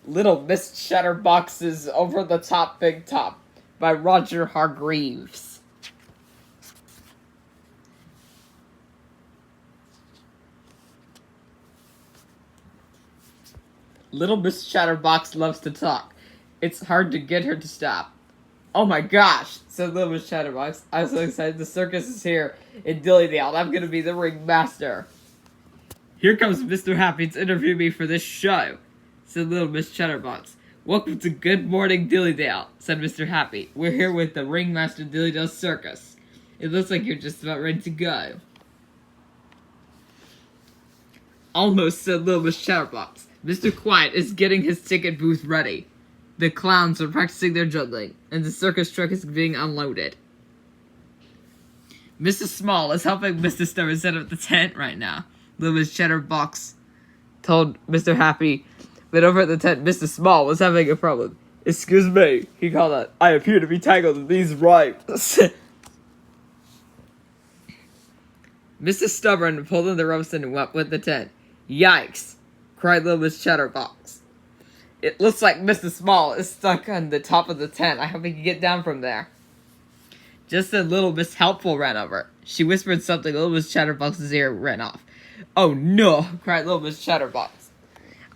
Little Miss Chatterbox's Over the Top Big Top by Roger Hargreaves. Little Miss Chatterbox loves to talk. It's hard to get her to stop. Oh my gosh, said Little Miss Chatterbox. I'm so excited. The circus is here in Dillydale, and I'm gonna be the ringmaster. Here comes Mr. Happy to interview me for this show, said Little Miss Chatterbox. Welcome to Good Morning Dillydale, said Mr. Happy. We're here with the ringmaster Dillydale Circus. It looks like you're just about ready to go. Almost, said Little Miss Chatterbox. Mr. Quiet is getting his ticket booth ready. The clowns are practicing their juggling, and the circus truck is being unloaded. Mrs. Small is helping Mr. Stubborn set up the tent right now. Little Miss Chatterbox told Mr. Happy that over at the tent, Mr. Small was having a problem. Excuse me, he called out. I appear to be tangled in these ropes. Mr. Stubborn pulled in the ropes and went with the tent. Yikes, cried Little Miss Chatterbox. It looks like Mr. Small is stuck on the top of the tent. I hope he can get down from there. Just then Little Miss Helpful ran over. She whispered something. Little Miss Chatterbox's ear ran off. Oh no, cried Little Miss Chatterbox.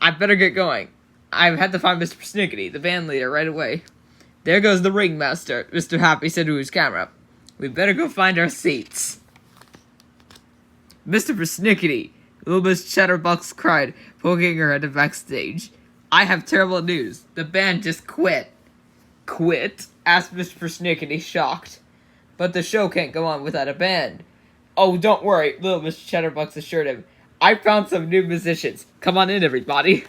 I better get going. I had to find Mr. Persnickety, the band leader, right away. There goes the ringmaster, Mr. Happy said to his camera. We better go find our seats. Mr. Persnickety, Little Miss Chatterbox cried, poking her head backstage. I have terrible news. The band just quit. Quit? Asked Mr. Persnickety, shocked. But the show can't go on without a band. Oh, don't worry, Little Miss Chatterbox assured him. I found some new musicians. Come on in, everybody.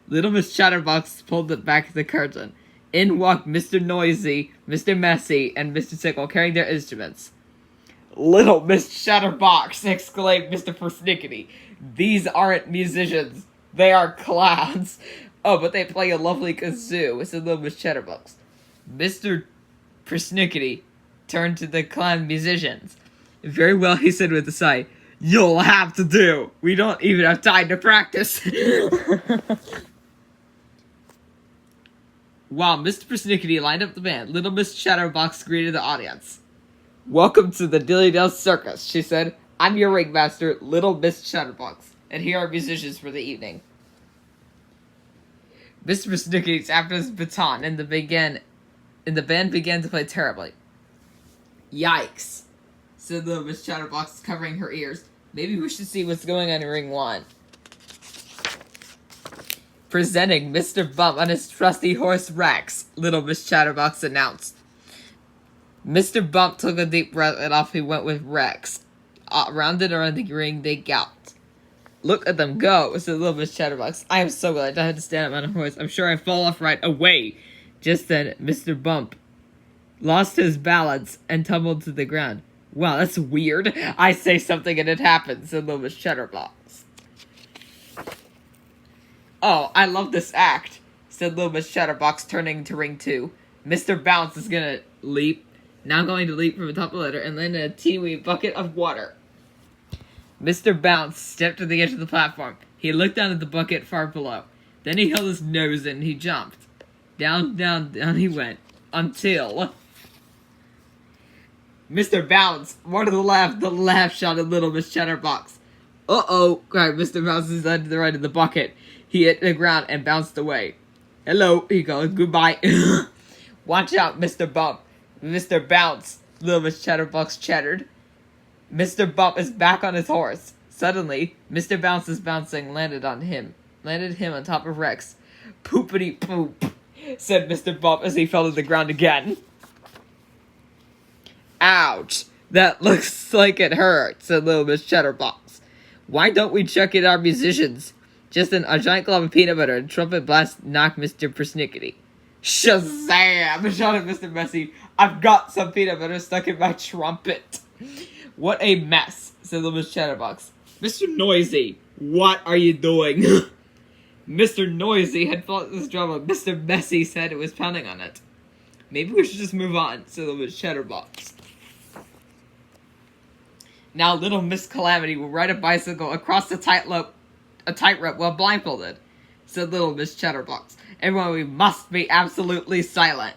Little Miss Chatterbox pulled back the curtain. In walked Mr. Noisy, Mr. Messy, and Mr. Tickle carrying their instruments. Little Miss Chatterbox, exclaimed Mr. Persnickety. These aren't musicians. They are clowns. Oh, but they play a lovely kazoo, said Little Miss Chatterbox. Mr. Persnickety turned to the clown musicians. Very well, he said with a sigh. You'll have to do. We don't even have time to practice. While Mr. Persnickety lined up the band, Little Miss Chatterbox greeted the audience. Welcome to the Dillydale Circus, she said. I'm your ringmaster, Little Miss Chatterbox, and here are musicians for the evening. Mr. Persnickety tapped his baton, and the band began to play terribly. Yikes, said Little Miss Chatterbox, covering her ears. Maybe we should see what's going on in Ring 1. Presenting Mr. Bump on his trusty horse Rex, Little Miss Chatterbox announced. Mr. Bump took a deep breath and off he went with Rex. Round and around the ring they galloped. Look at them go, said Little Miss Chatterbox. I am so glad I had to stand up on a horse. I'm sure I fall off right away. Just then, Mr. Bump lost his balance and tumbled to the ground. Wow, that's weird. I say something and it happens, said Little Miss Chatterbox. Oh, I love this act, said Little Miss Chatterbox, turning to ring 2. Mr. Bounce is gonna leap. Now going to leap from the top of the ladder and land in a teeny bucket of water. Mr. Bounce stepped to the edge of the platform. He looked down at the bucket far below. Then he held his nose and he jumped. Down, down, down he went. Until... Mr. Bounce, more to the laugh shouted Little Miss Chatterbox. Uh-oh, cried Mr. Bounce's head to the right of the bucket. He hit the ground and bounced away. Hello, he called. Goodbye. Watch out, Mr. Bump. Mr. Bounce, Little Miss Chatterbox chattered. Mr. Bump is back on his horse. Suddenly, Mr. Bounce's bouncing landed him on top of Rex. Poopity poop, said Mr. Bump as he fell to the ground again. Ouch, that looks like it hurt, said Little Miss Chatterbox. Why don't we check in our musicians? Just then, a giant glob of peanut butter and trumpet blast knocked Mr. Persnickety. Shazam! Shouted Mr. Messy. I've got some peanut butter stuck in my trumpet. What a mess, said Little Miss Chatterbox. Mr. Noisy, what are you doing? Mr. Noisy had fought this drama. Mr. Messy said it was pounding on it. Maybe we should just move on, said Little Miss Chatterbox. Now Little Miss Calamity will ride a bicycle across a tightrope while blindfolded. said little Miss Chatterbox. Everyone, we must be absolutely silent.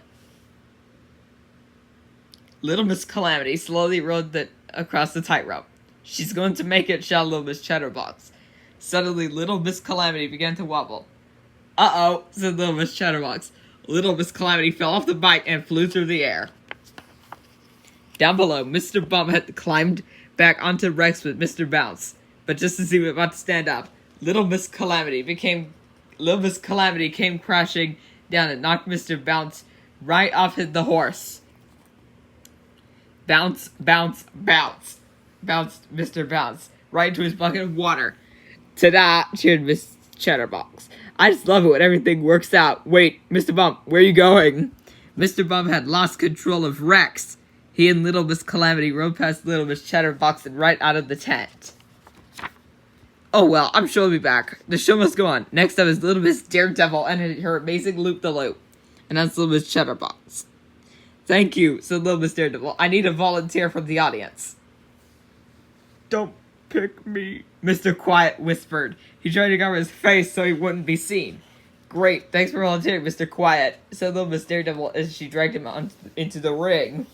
Little Miss Calamity slowly rode across the tightrope. She's going to make it, shouted little Miss Chatterbox. Suddenly, little Miss Calamity began to wobble. Uh-oh, said little Miss Chatterbox. Little Miss Calamity fell off the bike and flew through the air. Down below, Mr. Bump had climbed back onto Rex with Mr. Bounce. But just as he was about to stand up, Little Miss Calamity came crashing down and knocked Mr. Bounce right off the horse. Bounce, bounce, bounce. Bounced Mr. Bounce right into his bucket of water. Ta-da! Cheered Miss Chatterbox. I just love it when everything works out. Wait, Mr. Bump, where are you going? Mr. Bump had lost control of Rex. He and Little Miss Calamity rode past Little Miss Chatterbox and right out of the tent. Oh well, I'm sure we'll be back. The show must go on. Next up is Little Miss Daredevil and her amazing loop-the-loop. And that's Little Miss Chatterbox. Thank you, said Little Miss Daredevil. I need a volunteer from the audience. Don't pick me, Mr. Quiet whispered. He tried to cover his face so he wouldn't be seen. Great, thanks for volunteering, Mr. Quiet, said Little Miss Daredevil as she dragged him into the ring.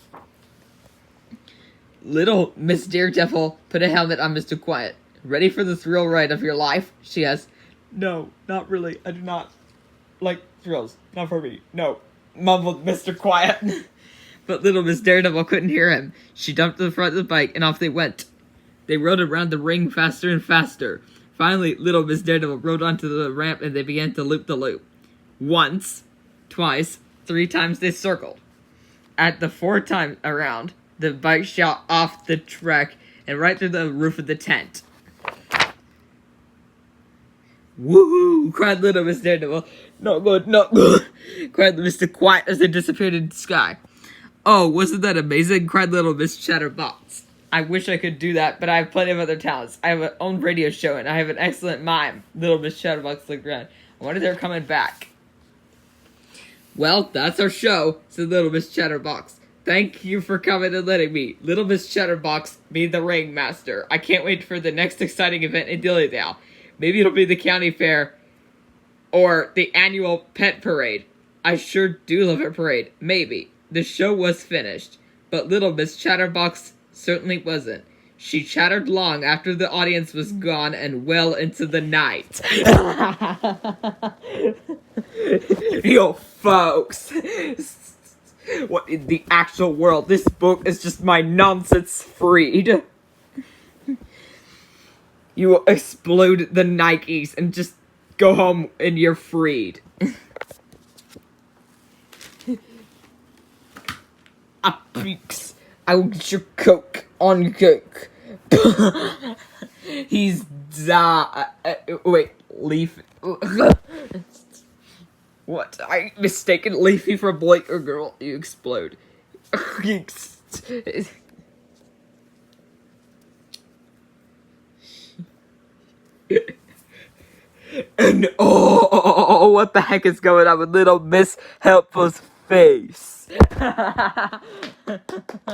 Little Miss Daredevil put a helmet on Mr. Quiet. Ready for the thrill ride of your life? She asked. No, not really. I do not like thrills. Not for me. No, mumbled Mr. Quiet. But Little Miss Daredevil couldn't hear him. She jumped to the front of the bike and off they went. They rode around the ring faster and faster. Finally, Little Miss Daredevil rode onto the ramp and they began to loop the loop. Once, twice, 3 times they circled. At the 4th time around, the bike shot off the track and right through the roof of the tent. Woohoo! Cried Little Miss Daredevil. Not good, not good! Cried Mr. Quiet as they disappeared in the sky. Oh, wasn't that amazing? Cried Little Miss Chatterbox. I wish I could do that, but I have plenty of other talents. I have an own radio show, and I have an excellent mime. Little Miss Chatterbox looked around. I wonder if they're coming back. Well, that's our show, said Little Miss Chatterbox. Thank you for coming and letting me. Little Miss Chatterbox be the ringmaster. I can't wait for the next exciting event in Dillydale. Maybe it'll be the county fair or the annual pet parade. I sure do love a parade. Maybe. The show was finished, but Little Miss Chatterbox certainly wasn't. She chattered long after the audience was gone and well into the night. Yo, folks. What in the actual world? This book is just my nonsense freed. You will explode the Nikes and just go home and you're freed. Peaks. I will get your coke on your cake. He's wait, Leaf. What? I mistaken Leafy for a boy or girl. You explode. And oh, what the heck is going on with Little Miss Helpful's face?